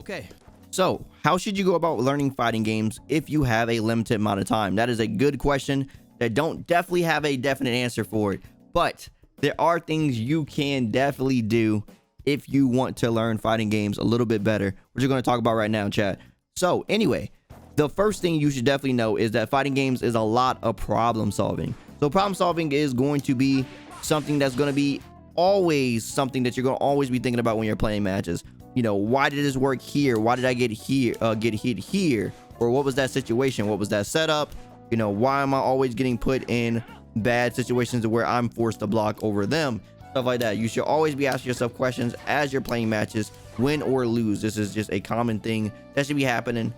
Okay, so how should you go about learning fighting games if you have a limited amount of time? That is a good question that don't definitely have a definite answer for it, but there are things you can definitely do if you want to learn fighting games a little bit better, which we're going to talk about right now, chat. So anyway, the first thing you should definitely know is that fighting games is a lot of problem solving. So problem solving is going to be something that's going to be always something that you're going to always be thinking about when you're playing matches. You know, why did this work here? Why did I get hit here? Or what was that situation? What was that setup? You know, why am I always getting put in bad situations where I'm forced to block over them? Stuff like that. You should always be asking yourself questions as you're playing matches, win or lose. This is just a common thing that should be happening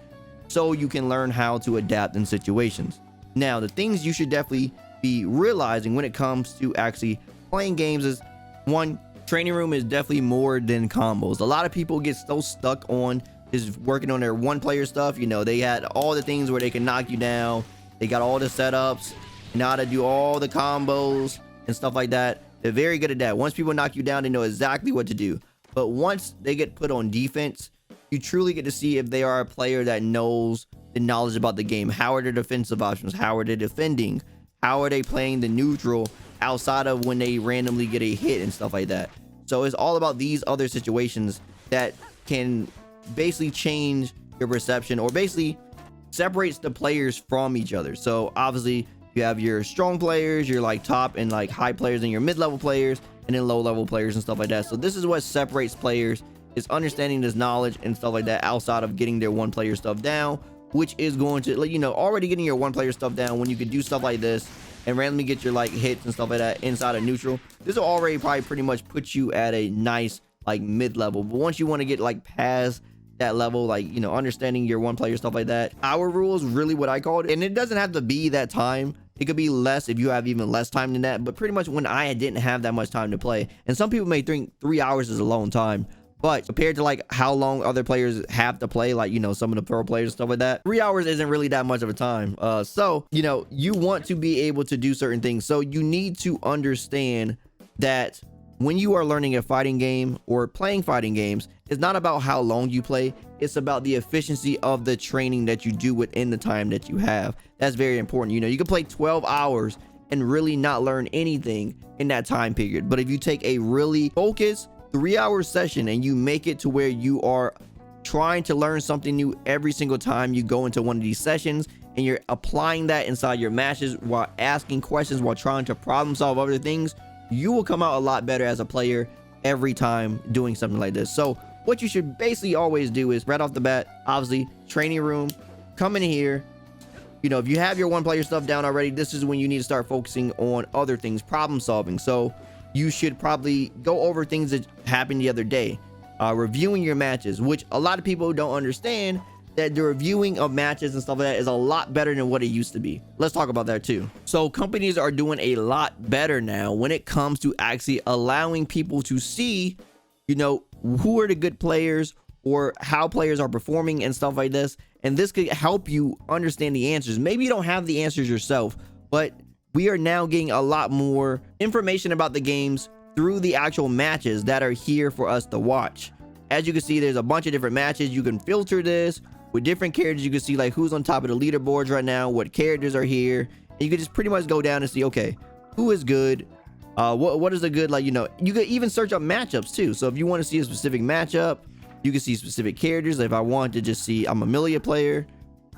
so you can learn how to adapt in situations. Now, the things you should definitely be realizing when it comes to actually playing games is, one, training room is definitely more than combos. A lot of people get so stuck on just working on their one player stuff. You know, they had all the things where they can knock you down. They got all the setups, know how to do all the combos and stuff like that. They're very good at that. Once people knock you down, they know exactly what to do. But once they get put on defense, you truly get to see if they are a player that knows the knowledge about the game. How are their defensive options? How are they defending? How are they playing the neutral outside of when they randomly get a hit and stuff like that? So it's all about these other situations that can basically change your perception, or basically separates the players from each other. So obviously you have your strong players, your like top and like high players, and your mid-level players, and then low-level players and stuff like that. So this is what separates players, is understanding this knowledge and stuff like that outside of getting their one player stuff down, which is going to, you know, already getting your one player stuff down when you can do stuff like this and randomly get your like hits and stuff like that inside of neutral. This will already probably pretty much put you at a nice like mid-level. But once you want to get like past that level, like, you know, understanding your one player stuff like that, hour rule is really what I call it. And it doesn't have to be that time. It could be less if you have even less time than that. But pretty much when I didn't have that much time to play, and some people may think 3 hours is a long time, but compared to like how long other players have to play, like, you know, some of the pro players and stuff like that, 3 hours isn't really that much of a time. So, you know, you want to be able to do certain things. So you need to understand that when you are learning a fighting game or playing fighting games, it's not about how long you play. It's about the efficiency of the training that you do within the time that you have. That's very important. You know, you can play 12 hours and really not learn anything in that time period. But if you take a really focused 3-hour session and you make it to where you are trying to learn something new every single time you go into one of these sessions, and you're applying that inside your matches while asking questions, while trying to problem solve other things, you will come out a lot better as a player every time doing something like this. So what you should basically always do is, right off the bat, obviously training room, come in here. You know, if you have your one player stuff down already, this is when you need to start focusing on other things, problem solving. So you should probably go over things that happened the other day, reviewing your matches, which a lot of people don't understand, that the reviewing of matches and stuff like that is a lot better than what it used to be. Let's talk about that too. So companies are doing a lot better now when it comes to actually allowing people to see, you know, who are the good players or how players are performing and stuff like this. And this could help you understand the answers. Maybe you don't have the answers yourself, but we are now getting a lot more information about the games through the actual matches that are here for us to watch. As you can see, there's a bunch of different matches. You can filter this with different characters. You can see like who's on top of the leaderboards right now, what characters are here, and you can just pretty much go down and see, okay, who is good, what is a good, like, you know, you could even search up matchups too. So if you want to see a specific matchup, you can see specific characters. If I want to just see I'm a Amelia player,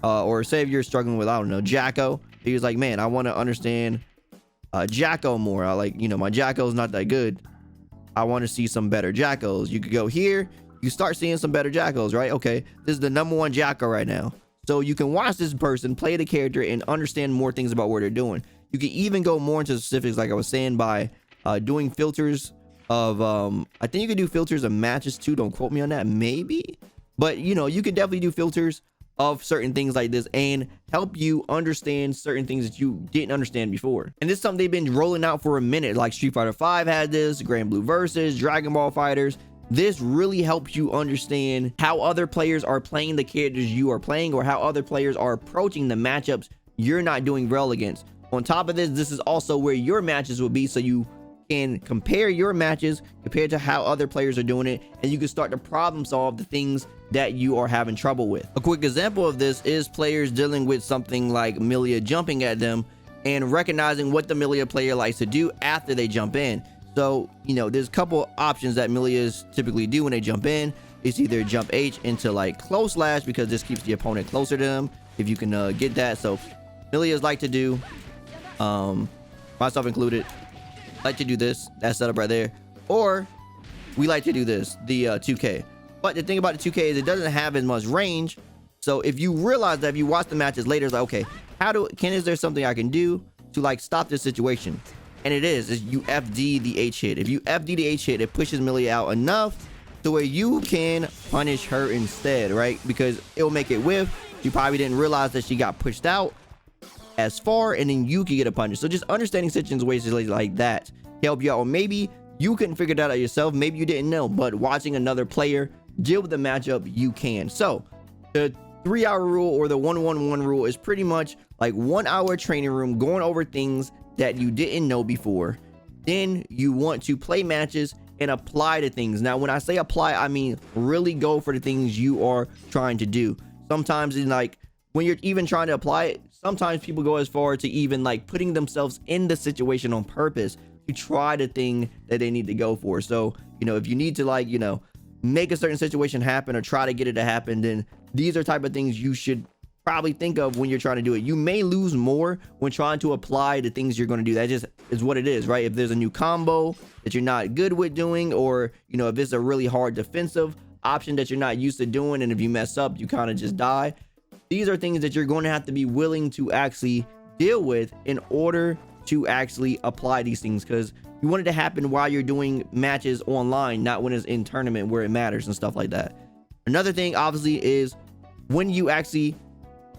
or say if you're struggling with, I don't know, Jacko, he was like, man, I want to understand Jacko more. I like, you know, my Jacko's not that good. I want to see some better Jackos. You could go here, you start seeing some better Jackos, right? Okay, this is the #1 Jacko right now. So you can watch this person play the character and understand more things about what they're doing. You can even go more into specifics, like I was saying, by doing filters of, I think you can do filters of matches too. Don't quote me on that, maybe. But, you know, you can definitely do filters of certain things like this and help you understand certain things that you didn't understand before. And this is something they've been rolling out for a minute. Like Street Fighter 5 had this, Grand Blue Versus, Dragon Ball Fighters. This really helps you understand how other players are playing the characters you are playing, or how other players are approaching the matchups you're not doing well against. On top of this, this is also where your matches will be, so you can compare your matches compared to how other players are doing it, and you can start to problem solve the things that you are having trouble with. A quick example of this is players dealing with something like Millia jumping at them and recognizing what the Millia player likes to do after they jump in. So, you know, there's a couple options that Millias typically do when they jump in. It's either jump H into like close slash, because this keeps the opponent closer to them, if you can get that. So Millias like to do, myself included, like to do this, that setup right there, or we like to do this, the 2K. But the thing about the 2K is it doesn't have as much range. So if you realize that, if you watch the matches later, it's like, okay, is there something I can do to like stop this situation? And is you FD the H hit. If you FD the H hit, it pushes Millia out enough to where you can punish her instead, right? Because it will make it whiff. You probably didn't realize that she got pushed out as far, and then you can get a punish. So just understanding situations like that help you out. Or maybe you couldn't figure that out yourself. Maybe you didn't know, but watching another player deal with the matchup, you can. So the 3-hour rule, or the 1-1-1 rule, is pretty much like 1 hour training room going over things that you didn't know before. Then you want to play matches and apply the things. Now, when I say apply, I mean really go for the things you are trying to do. Sometimes in like when you're even trying to apply it, sometimes people go as far to even like putting themselves in the situation on purpose to try the thing that they need to go for. So, you know, if you need to like, you know, make a certain situation happen or try to get it to happen, then these are type of things you should probably think of when you're trying to do it. You may lose more when trying to apply the things you're going to do. That just is what it is, right? If there's a new combo that you're not good with doing, or, you know, if it's a really hard defensive option that you're not used to doing, and if you mess up, you kind of just die. These are things that you're going to have to be willing to actually deal with in order to actually apply these things, because you want it to happen while you're doing matches online, not when it's in tournament where it matters and stuff like that. Another thing, obviously, is when you actually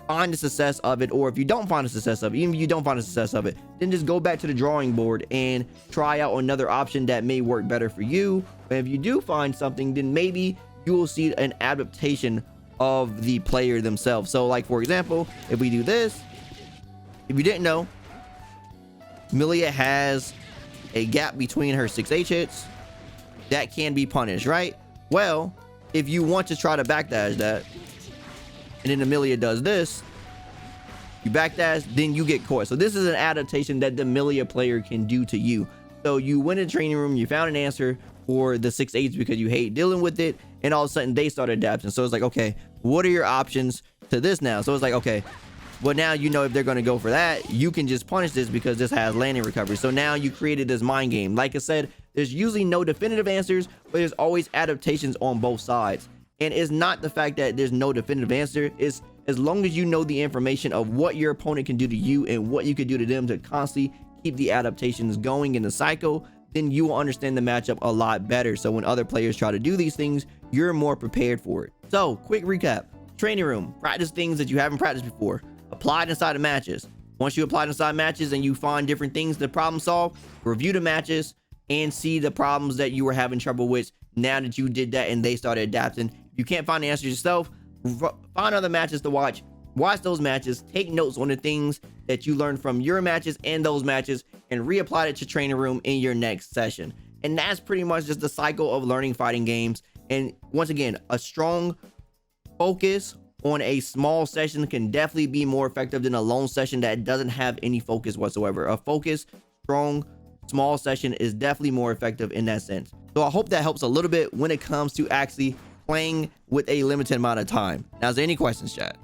find the success of it, or if you don't find the success of it, even if you don't find the success of it, then just go back to the drawing board and try out another option that may work better for you. And if you do find something, then maybe you will see an adaptation of the player themselves. So like, for example, if we do this, if you didn't know, Millia has a gap between her 6H hits that can be punished, right? Well, if you want to try to backdash that, and then the Millia does this, you backdash, then you get caught. So this is an adaptation that the Millia player can do to you. So you went in the training room, you found an answer for the 6H because you hate dealing with it, and all of a sudden they start adapting. So it's like, okay, what are your options to this now? So it's like, okay, well, now you know if they're going to go for that, you can just punish this because this has landing recovery. So now you created this mind game. Like I said, there's usually no definitive answers, but there's always adaptations on both sides. And it's not the fact that there's no definitive answer. It's as long as you know the information of what your opponent can do to you and what you can do to them to constantly keep the adaptations going in the cycle, then you will understand the matchup a lot better. So when other players try to do these things, you're more prepared for it. So quick recap: training room, practice things that you haven't practiced before, apply it inside of matches. Once you apply it inside matches and you find different things to problem solve, review the matches and see the problems that you were having trouble with now that you did that and they started adapting. If you can't find the answers yourself, find other matches to watch those matches, take notes on the things that you learned from your matches and those matches, and reapply it to training room in your next session. And that's pretty much just the cycle of learning fighting games. And once again, a strong focus on a small session can definitely be more effective than a lone session that doesn't have any focus whatsoever. A focused, strong, small session is definitely more effective in that sense. So I hope that helps a little bit when it comes to actually playing with a limited amount of time. Now, is there any questions, chat?